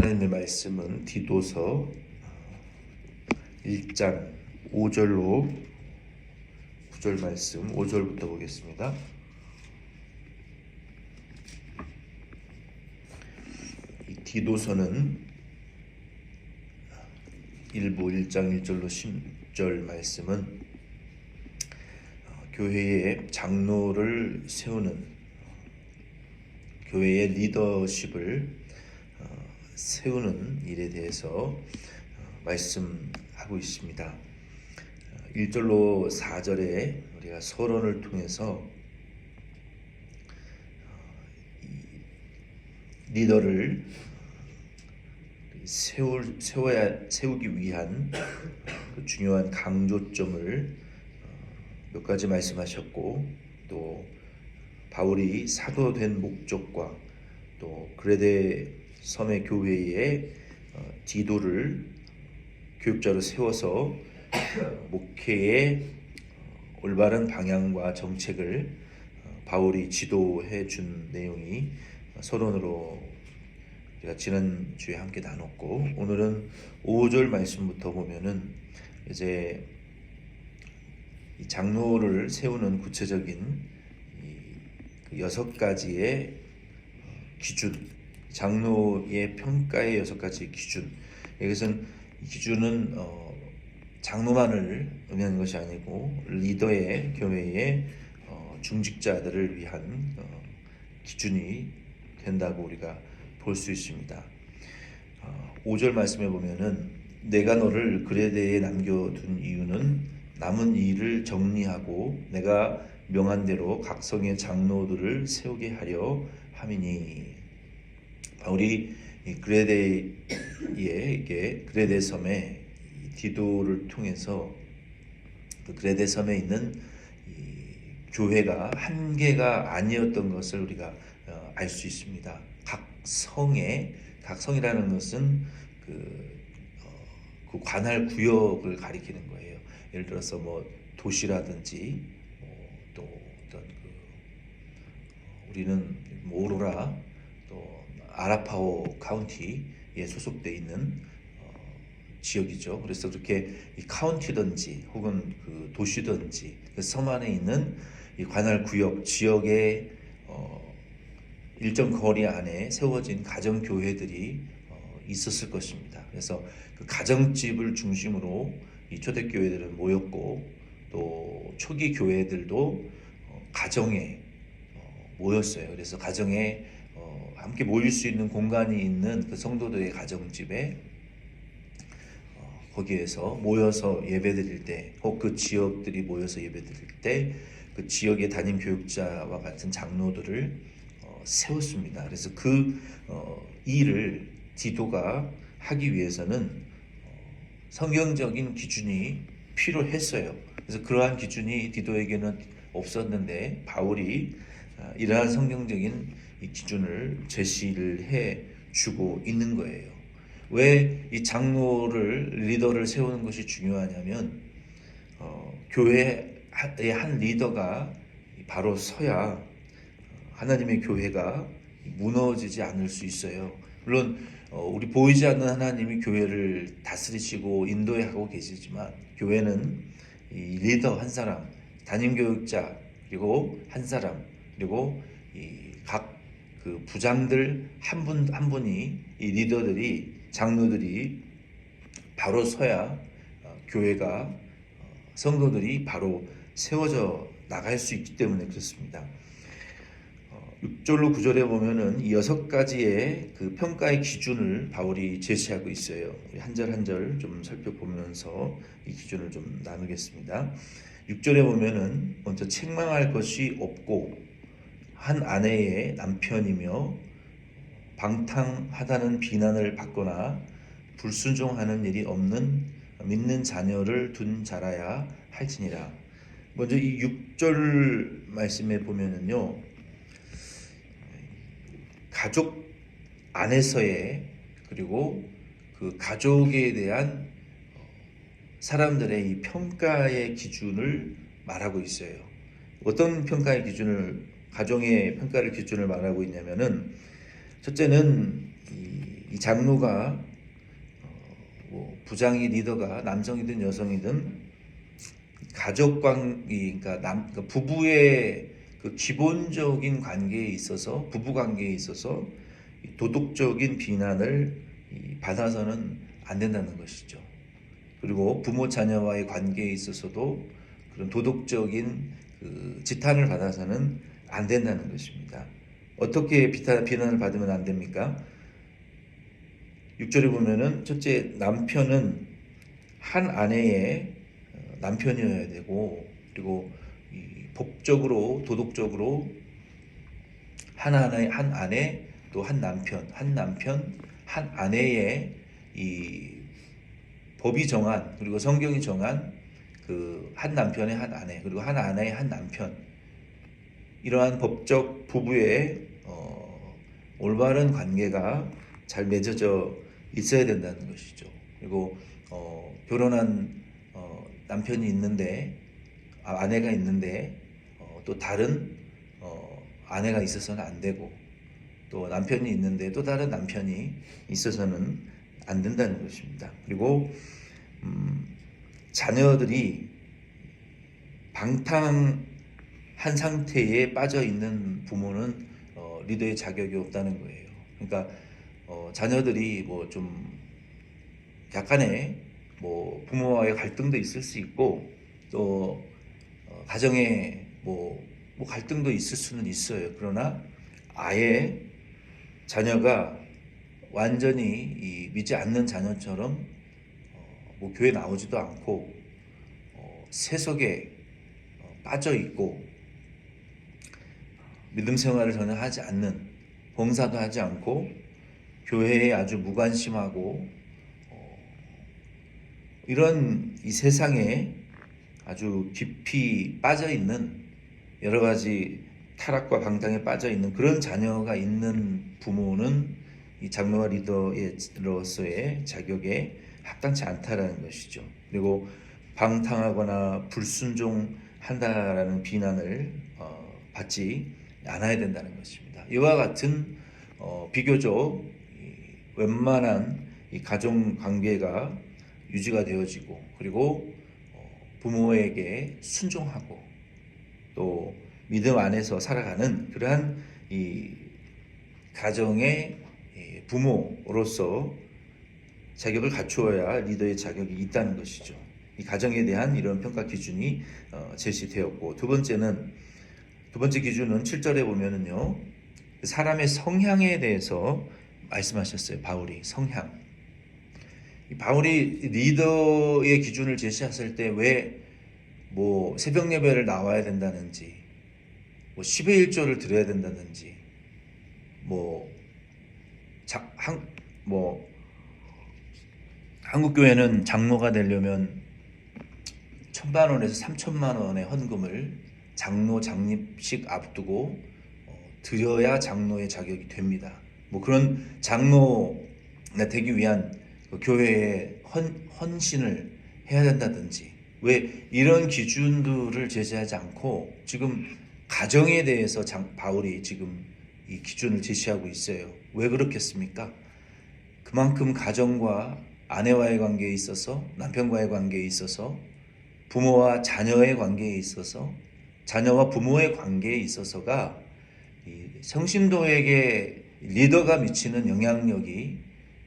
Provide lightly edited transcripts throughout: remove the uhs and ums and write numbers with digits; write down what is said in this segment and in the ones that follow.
하나님의 말씀은 디도서 1장 5절로 9절 말씀 5절부터 보겠습니다. 이 디도서는 일부 1장 1절로 10절 말씀은 교회의 장로를 세우는 교회의 리더십을 세우는 일에 대해서 말씀하고 있습니다. 1절로 4절에 우리가 서론을 통해서 리더를 세우기 위한 그 중요한 강조점을 몇 가지 말씀하셨고, 또 바울이 사도된 목적과 또 그레데 섬의 교회의 디도를 교육자로 세워서 목회의 올바른 방향과 정책을 바울이 지도해 준 내용이 서론으로 우리가 지난주에 함께 나눴고, 오늘은 5절 말씀부터 보면은 이제 이 장로를 세우는 구체적인 그 6가지의 기준, 장로의 평가의 6가지 기준. 이것은 이 기준은 장로만을 의미하는 것이 아니고 리더의 교회의 중직자들을 위한 기준이 된다고 우리가 볼 수 있습니다. 5절 말씀에 보면은 내가 너를 그레데에 남겨둔 이유는 남은 일을 정리하고 내가 명한 대로 각 성의 장로들을 세우게 하려 함이니. 바울이 그레데 섬의 디도를 통해서 그 그레데 섬에 있는 이 교회가 한계가 아니었던 것을 우리가 알 수 있습니다. 각 성이라는 것은 그 관할 구역을 가리키는 거예요. 예를 들어서 뭐 도시라든지 또 어떤 우리는 오로라 또 아라파호 카운티에 소속되어 있는 지역이죠. 그래서 그렇게 이 카운티든지 혹은 그 도시든지 그 섬 안에 있는 이 관할 구역 지역의 일정 거리 안에 세워진 가정 교회들이 있었을 것입니다. 그래서 그 가정집을 중심으로 이 초대교회들은 모였고, 또 초기 교회들도 가정에 모였어요. 그래서 가정에 함께 모일 수 있는 공간이 있는 그 성도들의 가정집에 거기에서 모여서 예배드릴 때, 혹 그 지역들이 모여서 예배드릴 때 그 지역의 담임 교육자와 같은 장로들을 세웠습니다. 그래서 그 일을 디도가 하기 위해서는 성경적인 기준이 필요했어요. 그래서 그러한 기준이 디도에게는 없었는데 바울이 이러한 성경적인 이 기준을 제시를 해 주고 있는 거예요. 왜 이 장로를 리더를 세우는 것이 중요하냐면 교회의 한 리더가 바로 서야 하나님의 교회가 무너지지 않을 수 있어요. 물론 우리 보이지 않는 하나님이 교회를 다스리시고 인도하고 계시지만, 교회는 이 리더 한 사람, 담임 교육자, 그리고 한 사람, 그리고 각 그 부장들 한 분 한 분이, 이 리더들이, 장로들이 바로 서야 교회가 성도들이 바로 세워져 나갈 수 있기 때문에 그렇습니다. 6절로 9절에 보면은 이 6가지의 그 평가의 기준을 바울이 제시하고 있어요. 한 절 한 절 좀 살펴보면서 이 기준을 좀 나누겠습니다. 6절에 보면은 먼저 책망할 것이 없고 한 아내의 남편이며 방탕하다는 비난을 받거나 불순종하는 일이 없는 믿는 자녀를 둔 자라야 할지니라. 먼저 이 6절 말씀에 보면은요, 가족 안에서의, 그리고 그 가족에 대한 사람들의 이 평가의 기준을 말하고 있어요. 어떤 평가의 기준을, 가정의 평가를 기준을 말하고 있냐면은, 첫째는 이 이 장로가 뭐 부장이 리더가 남성이든 여성이든 가족 관계, 그러니까 부부의 그 기본적인 관계에 있어서 부부 관계에 있어서 도덕적인 비난을 받아서는 안 된다는 것이죠. 그리고 부모 자녀와의 관계에 있어서도 그런 도덕적인 그 지탄을 받아서는 안 된다는 것입니다. 어떻게 비난을 받으면 안 됩니까? 6절에 보면은 첫째, 남편은 한 아내의 남편이어야 되고, 그리고 법적으로 도덕적으로 한 아내 또 한 남편 한 아내의 이 법이 정한, 그리고 성경이 정한 그 한 남편의 한 아내, 그리고 한 아내의 한 남편, 이러한 법적 부부의 올바른 관계가 잘 맺어져 있어야 된다는 것이죠. 그리고 결혼한 남편이 있는데 아내가 있는데 또 다른 아내가 있어서는 안 되고, 또 남편이 있는데 또 다른 남편이 있어서는 안 된다는 것입니다. 그리고 자녀들이 방탕한 상태에 빠져 있는 부모는 리더의 자격이 없다는 거예요. 그러니까 자녀들이 뭐 좀 약간의 뭐 부모와의 갈등도 있을 수 있고, 또 가정에 뭐 갈등도 있을 수는 있어요. 그러나 아예 자녀가 완전히 믿지 않는 자녀처럼 뭐 교회 나오지도 않고 세속에 빠져 있고 믿음 생활을 전혀 하지 않는, 봉사도 하지 않고 교회에 아주 무관심하고 이런 이 세상에 아주 깊이 빠져 있는, 여러 가지 타락과 방탕에 빠져 있는 그런 자녀가 있는 부모는 이 장로와 리더로서의 자격에 합당치 않다라는 것이죠. 그리고 방탕하거나 불순종한다라는 비난을 받지 않아야 된다는 것입니다. 이와 같은 비교적 웬만한 이 가정 관계가 유지가 되어지고, 그리고 부모에게 순종하고 또 믿음 안에서 살아가는 그러한 이 가정의 부모로서 자격을 갖추어야 리더의 자격이 있다는 것이죠. 이 가정에 대한 이런 평가 기준이 제시되었고, 두 번째 기준은 7절에 보면은요, 사람의 성향에 대해서 말씀하셨어요. 바울이 성향. 바울이 리더의 기준을 제시했을 때 왜 뭐 새벽 예배를 나와야 된다는지, 뭐 10의 1조를 드려야 된다든지, 한국 교회는 장로가 되려면 1,000만 원에서 3,000만 원의 헌금을 장로 장립식 앞두고 드려야 장로의 자격이 됩니다. 뭐 그런 장로가 되기 위한 교회에 헌신을 해야 된다든지, 왜 이런 기준들을 제시하지 않고 지금 가정에 대해서 바울이 지금 이 기준을 제시하고 있어요. 왜 그렇겠습니까? 그만큼 가정과 아내와의 관계에 있어서, 남편과의 관계에 있어서, 부모와 자녀의 관계에 있어서, 자녀와 부모의 관계에 있어서가 이 성신도에게 리더가 미치는 영향력이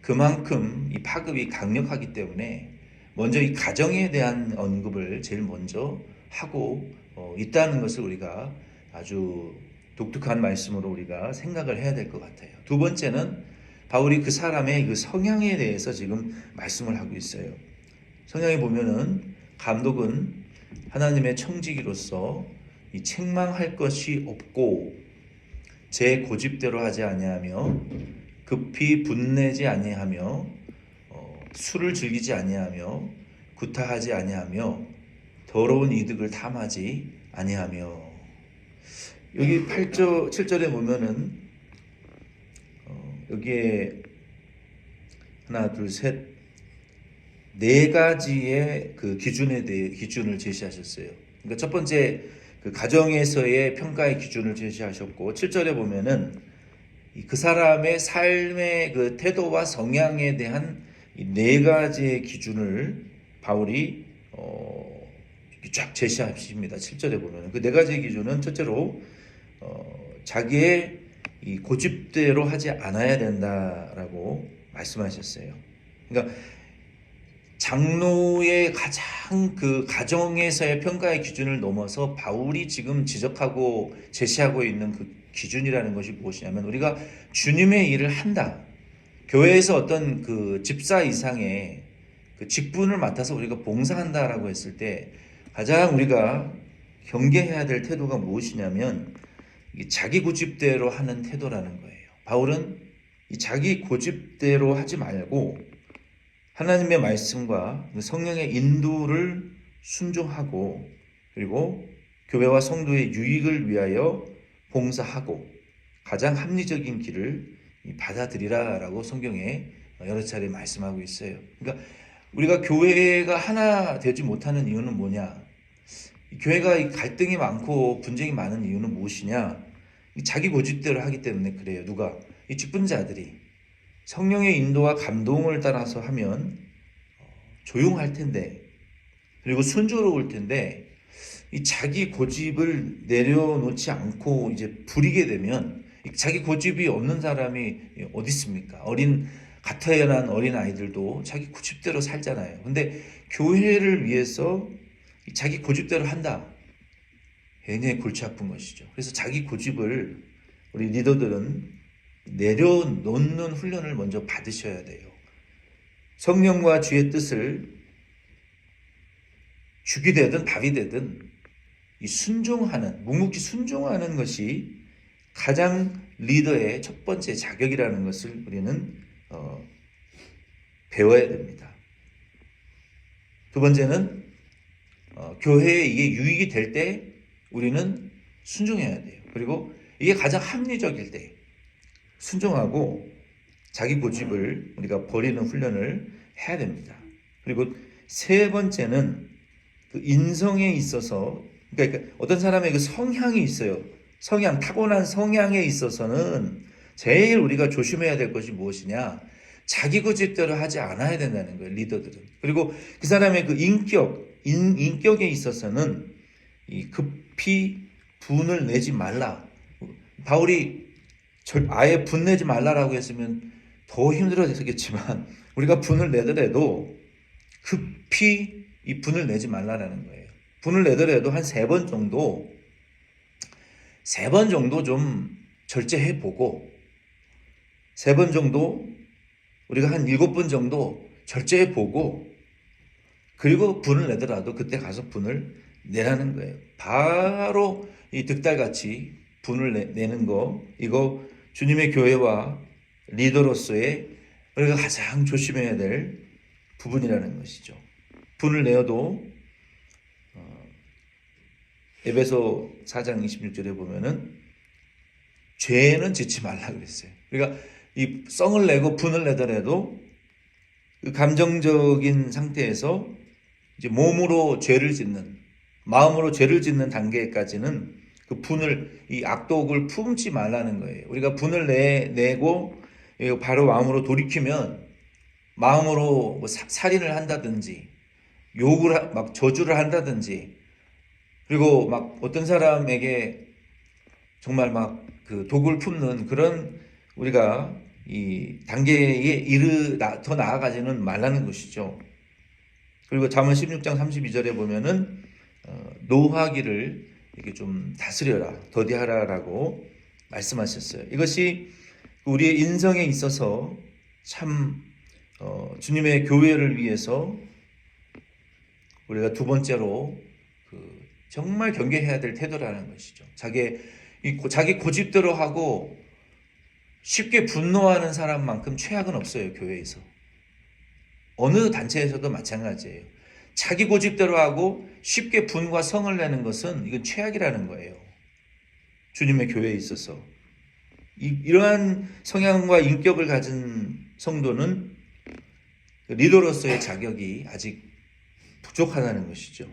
그만큼 이 파급이 강력하기 때문에 먼저 이 가정에 대한 언급을 제일 먼저 하고 있다는 것을 우리가 아주 독특한 말씀으로 우리가 생각을 해야 될 것 같아요. 두 번째는 바울이 그 사람의 그 성향에 대해서 지금 말씀을 하고 있어요. 성향에 보면은 감독은 하나님의 청지기로서 이 책망할 것이 없고 제 고집대로 하지 아니하며 급히 분내지 아니하며 술을 즐기지 아니하며 구타하지 아니하며 더러운 이득을 탐하지 아니하며. 여기 7절에 보면은 여기에 하나 둘 셋 네 가지의 그 기준을 제시하셨어요. 그러니까 첫 번째 그 가정에서의 평가의 기준을 제시하셨고, 7절에 보면은 그 사람의 삶의 그 태도와 성향에 대한 이 네 가지의 기준을 바울이 쫙 제시하십니다. 7절에 보면 그 네 가지의 기준은 첫째로 자기의 이 고집대로 하지 않아야 된다라고 말씀하셨어요. 그러니까 장로의 가장 그 가정에서의 평가의 기준을 넘어서 바울이 지금 지적하고 제시하고 있는 그 기준이라는 것이 무엇이냐면, 우리가 주님의 일을 한다. 교회에서 어떤 그 집사 이상의 그 직분을 맡아서 우리가 봉사한다라고 했을 때 가장 우리가 경계해야 될 태도가 무엇이냐면 자기 고집대로 하는 태도라는 거예요. 바울은 이 자기 고집대로 하지 말고 하나님의 말씀과 성령의 인도를 순종하고, 그리고 교회와 성도의 유익을 위하여 봉사하고 가장 합리적인 길을 받아들이라라고 성경에 여러 차례 말씀하고 있어요. 그러니까 우리가 교회가 하나 되지 못하는 이유는 뭐냐? 교회가 갈등이 많고 분쟁이 많은 이유는 무엇이냐? 자기 고집대로 하기 때문에 그래요. 누가? 이 직분자들이 성령의 인도와 감동을 따라서 하면 조용할 텐데, 그리고 순조로울 텐데, 이 자기 고집을 내려놓지 않고 이제 부리게 되면, 자기 고집이 없는 사람이 어디 있습니까? 갓 태어난 어린 아이들도 자기 고집대로 살잖아요. 근데 교회를 위해서 자기 고집대로 한다. 굉장히 골치 아픈 것이죠. 그래서 자기 고집을 우리 리더들은 내려놓는 훈련을 먼저 받으셔야 돼요. 성령과 주의 뜻을 죽이 되든 밥이 되든 이 순종하는, 묵묵히 순종하는 것이 가장 리더의 첫 번째 자격이라는 것을 우리는 배워야 됩니다. 두 번째는 교회에 이게 유익이 될 때 우리는 순종해야 돼요. 그리고 이게 가장 합리적일 때 순종하고 자기 고집을 우리가 버리는 훈련을 해야 됩니다. 그리고 세 번째는 그 인성에 있어서, 그러니까 어떤 사람의 그 성향이 있어요. 타고난 성향에 있어서는 제일 우리가 조심해야 될 것이 무엇이냐? 자기 고집대로 하지 않아야 된다는 거예요, 리더들은. 그리고 그 사람의 그 인격에 있어서는 이 급히 분을 내지 말라. 바울이 아예 분내지 말라라고 했으면 더 힘들어졌겠지만, 우리가 분을 내더라도 급히 이 분을 내지 말라라는 거예요. 분을 내더라도 한 세 번 정도 좀 절제해 보고, 세 번 정도, 우리가 한 7번 정도 절제해 보고, 그리고 분을 내더라도 그때 가서 분을 내라는 거예요. 바로 이 득달같이 분을 내는 거, 이거 주님의 교회와 리더로서의 우리가 가장 조심해야 될 부분이라는 것이죠. 분을 내어도 에베소 4장 26절에 보면은 죄는 짓지 말라 그랬어요. 그러니까 이 성을 내고 분을 내더라도 그 감정적인 상태에서 이제 마음으로 죄를 짓는 단계까지는 그 분을, 이 악독을 품지 말라는 거예요. 우리가 분을 내고 바로 마음으로 돌이키면 마음으로 뭐 살인을 한다든지 막 저주를 한다든지, 그리고 막 어떤 사람에게 정말 막 그 독을 품는 그런 우리가 이 단계에 더 나아가지는 말라는 것이죠. 그리고 잠언 16장 32절에 보면은 노하기를 이렇게 좀 다스려라, 더디하라라고 말씀하셨어요. 이것이 우리의 인성에 있어서 참 주님의 교회를 위해서 우리가 두 번째로 정말 경계해야 될 태도라는 것이죠. 자기 고집대로 하고 쉽게 분노하는 사람만큼 최악은 없어요, 교회에서. 어느 단체에서도 마찬가지예요. 자기 고집대로 하고 쉽게 분과 성을 내는 것은 이건 최악이라는 거예요. 주님의 교회에 있어서. 이러한 성향과 인격을 가진 성도는 리더로서의 자격이 아직 부족하다는 것이죠.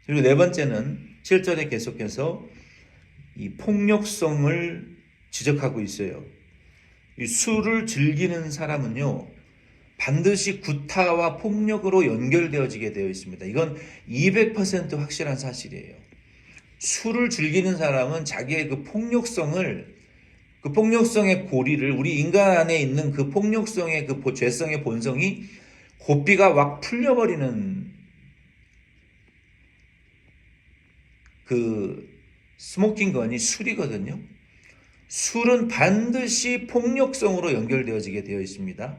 그리고 네 번째는 7절에 계속해서 이 폭력성을 지적하고 있어요. 이 술을 즐기는 사람은요, 반드시 구타와 폭력으로 연결되어지게 되어 있습니다. 이건 200% 확실한 사실이에요. 술을 즐기는 사람은 자기의 그 폭력성의 고리를, 우리 인간 안에 있는 그 폭력성의 그 죄성의 본성이 고삐가 확 풀려버리는 그 스모킹건이 술이거든요. 술은 반드시 폭력성으로 연결되어지게 되어 있습니다.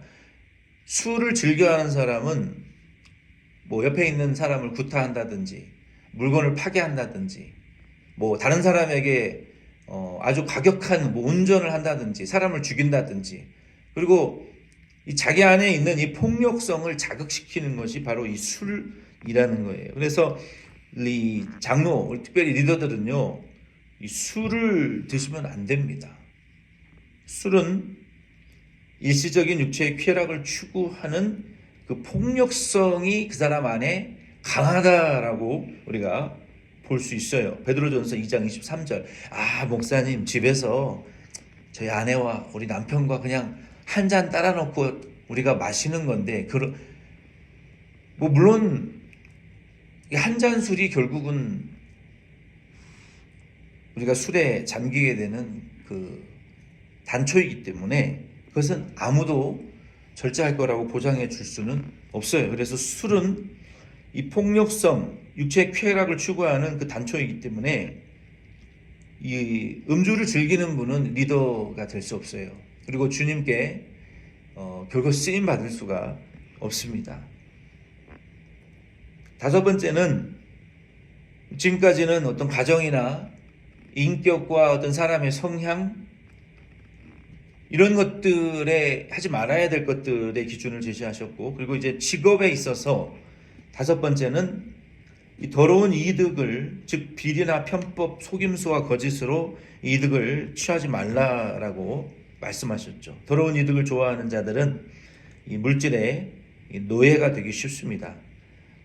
술을 즐겨하는 사람은 뭐 옆에 있는 사람을 구타한다든지 물건을 파괴한다든지 뭐 다른 사람에게 아주 과격한 뭐 운전을 한다든지 사람을 죽인다든지, 그리고 이 자기 안에 있는 이 폭력성을 자극시키는 것이 바로 이 술이라는 거예요. 그래서 이 장로, 특별히 리더들은요, 이 술을 드시면 안 됩니다. 술은 일시적인 육체의 쾌락을 추구하는 그 폭력성이 그 사람 안에 강하다라고 우리가 볼 수 있어요. 베드로전서 2장 23절. 목사님 집에서 저희 아내와 우리 남편과 그냥 한 잔 따라 놓고 우리가 마시는 건데, 뭐 물론 한 잔 술이 결국은 우리가 술에 잠기게 되는 그 단초이기 때문에 그것은 아무도 절제할 거라고 보장해 줄 수는 없어요. 그래서 술은 이 폭력성, 육체의 쾌락을 추구하는 그 단초이기 때문에 이 음주를 즐기는 분은 리더가 될 수 없어요. 그리고 주님께 결국 쓰임 받을 수가 없습니다. 다섯 번째는, 지금까지는 어떤 가정이나 인격과 어떤 사람의 성향, 이런 것들에 하지 말아야 될 것들의 기준을 제시하셨고, 그리고 이제 직업에 있어서 다섯 번째는 이 더러운 이득을, 즉 비리나 편법, 속임수와 거짓으로 이득을 취하지 말라라고 말씀하셨죠. 더러운 이득을 좋아하는 자들은 이 물질의 노예가 되기 쉽습니다.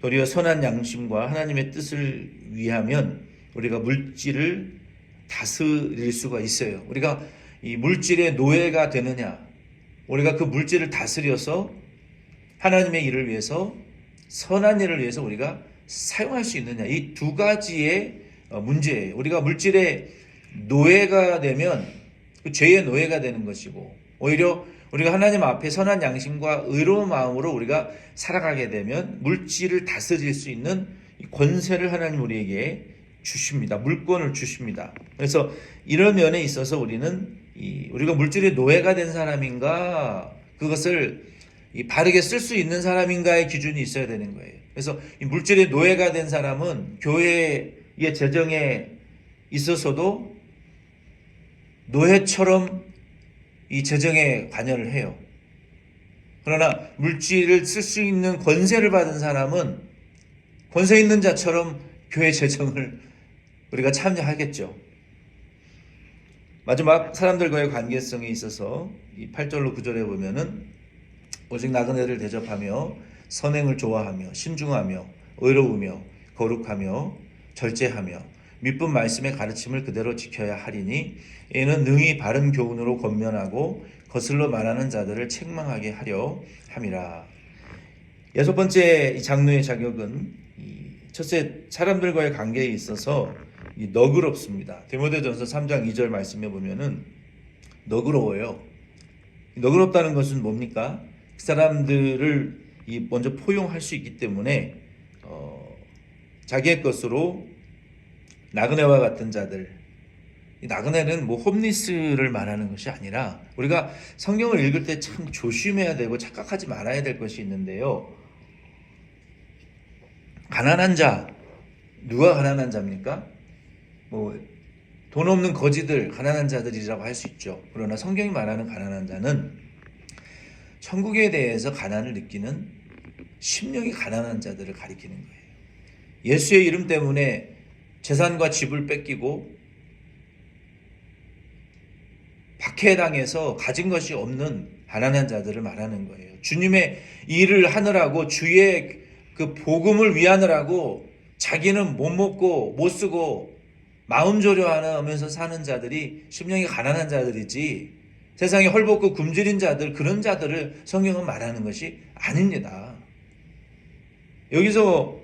도리어 선한 양심과 하나님의 뜻을 위하면 우리가 물질을 다스릴 수가 있어요. 우리가 이 물질의 노예가 되느냐, 우리가 그 물질을 다스려서 하나님의 일을 위해서, 선한 일을 위해서 우리가 사용할 수 있느냐, 이 두 가지의 문제예요. 우리가 물질의 노예가 되면 그 죄의 노예가 되는 것이고, 오히려 우리가 하나님 앞에 선한 양심과 의로운 마음으로 우리가 살아가게 되면 물질을 다스릴 수 있는 권세를 하나님 우리에게 주십니다. 물권을 주십니다. 그래서 이런 면에 있어서 우리가 물질의 노예가 된 사람인가, 그것을 바르게 쓸 수 있는 사람인가의 기준이 있어야 되는 거예요. 그래서 이 물질의 노예가 된 사람은 교회의 재정에 있어서도 노예처럼 이 재정에 관여를 해요. 그러나 물질을 쓸 수 있는 권세를 받은 사람은 권세 있는 자처럼 교회 재정을 우리가 참여하겠죠. 마지막, 사람들과의 관계성에 있어서 이 8절로 9절에 보면은 오직 나그네를 대접하며 선행을 좋아하며 신중하며 의로우며 거룩하며 절제하며 믿음 말씀의 가르침을 그대로 지켜야 하리니 이는 능히 바른 교훈으로 권면하고 거슬러 말하는 자들을 책망하게 하려 함이라. 여섯 번째, 이 장로의 자격은 첫째, 사람들과의 관계에 있어서 너그럽습니다. 디모데전서 3장 2절 말씀에 보면은 너그러워요. 너그럽다는 것은 뭡니까? 그 사람들을 먼저 포용할 수 있기 때문에 자기의 것으로 나그네와 같은 자들, 나그네는 뭐 홈리스를 말하는 것이 아니라 우리가 성경을 읽을 때 참 조심해야 되고 착각하지 말아야 될 것이 있는데요. 가난한 자, 누가 가난한 자입니까? 돈 없는 거지들, 가난한 자들이라고 할 수 있죠. 그러나 성경이 말하는 가난한 자는 천국에 대해서 가난을 느끼는 심령이 가난한 자들을 가리키는 거예요. 예수의 이름 때문에 재산과 집을 뺏기고 박해당해서 가진 것이 없는 가난한 자들을 말하는 거예요. 주님의 일을 하느라고, 주의 그 복음을 위하느라고 자기는 못 먹고 못 쓰고 마음 조려하면서 사는 자들이 심령이 가난한 자들이지, 세상에 헐벗고 굶주린 자들, 그런 자들을 성경은 말하는 것이 아닙니다. 여기서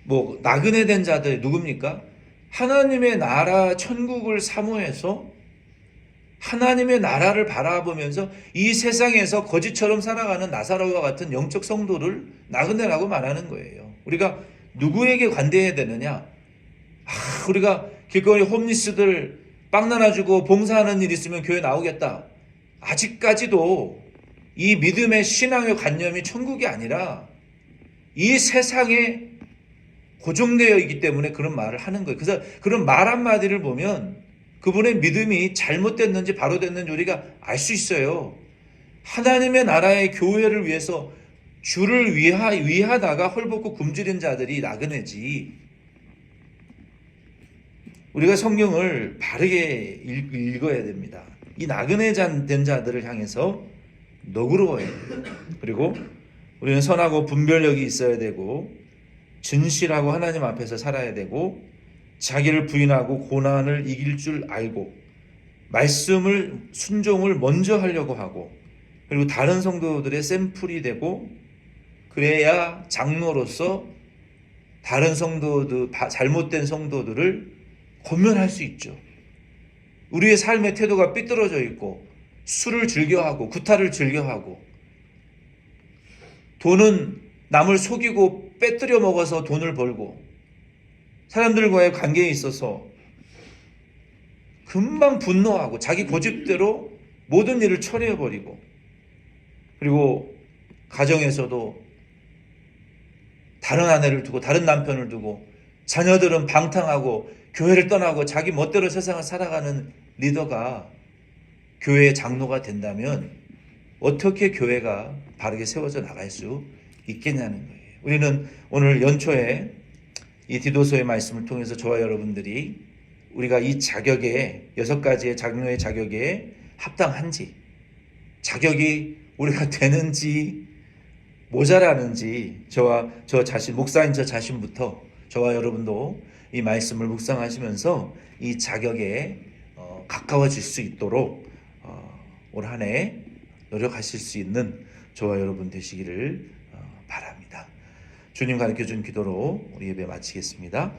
뭐 나그네 된 자들 누굽니까? 하나님의 나라 천국을 사모해서 하나님의 나라를 바라보면서 이 세상에서 거지처럼 살아가는 나사로와 같은 영적 성도를 나그네라고 말하는 거예요. 우리가 누구에게 관대해야 되느냐? 우리가 길거리 홈리스들 빵 나눠주고 봉사하는 일 있으면 교회 나오겠다. 아직까지도 이 믿음의 신앙의 관념이 천국이 아니라 이 세상에 고정되어 있기 때문에 그런 말을 하는 거예요. 그래서 그런 말 한마디를 보면 그분의 믿음이 잘못됐는지 바로 됐는지 우리가 알 수 있어요. 하나님의 나라의 교회를 위해서 주를 위하다가 헐벗고 굶주린 자들이 나그네지. 우리가 성경을 바르게 읽어야 됩니다. 이 나그네 된 자들을 향해서 너그러워야 돼요. 그리고 우리는 선하고 분별력이 있어야 되고 진실하고 하나님 앞에서 살아야 되고 자기를 부인하고 고난을 이길 줄 알고 말씀을 순종을 먼저 하려고 하고 그리고 다른 성도들의 샘플이 되고 그래야 장로로서 다른 성도들, 잘못된 성도들을 권면할 수 있죠. 우리의 삶의 태도가 삐뚤어져 있고 술을 즐겨하고 구타를 즐겨하고 돈은 남을 속이고 빼뜨려 먹어서 돈을 벌고 사람들과의 관계에 있어서 금방 분노하고 자기 고집대로 모든 일을 처리해버리고 그리고 가정에서도 다른 아내를 두고 다른 남편을 두고 자녀들은 방탕하고 교회를 떠나고 자기 멋대로 세상을 살아가는 리더가 교회의 장로가 된다면 어떻게 교회가 바르게 세워져 나갈 수 있겠냐는 거예요. 우리는 오늘 연초에 이 디도서의 말씀을 통해서 저와 여러분들이 우리가 이 자격에 6가지의 장로의 자격에 합당한지 자격이 우리가 되는지 모자라는지 저 자신 목사인 저 자신부터 저와 여러분도 이 말씀을 묵상하시면서 이 자격에 가까워질 수 있도록 올 한 해 노력하실 수 있는 저와 여러분 되시기를 바랍니다. 주님 가르쳐준 기도로 우리 예배 마치겠습니다.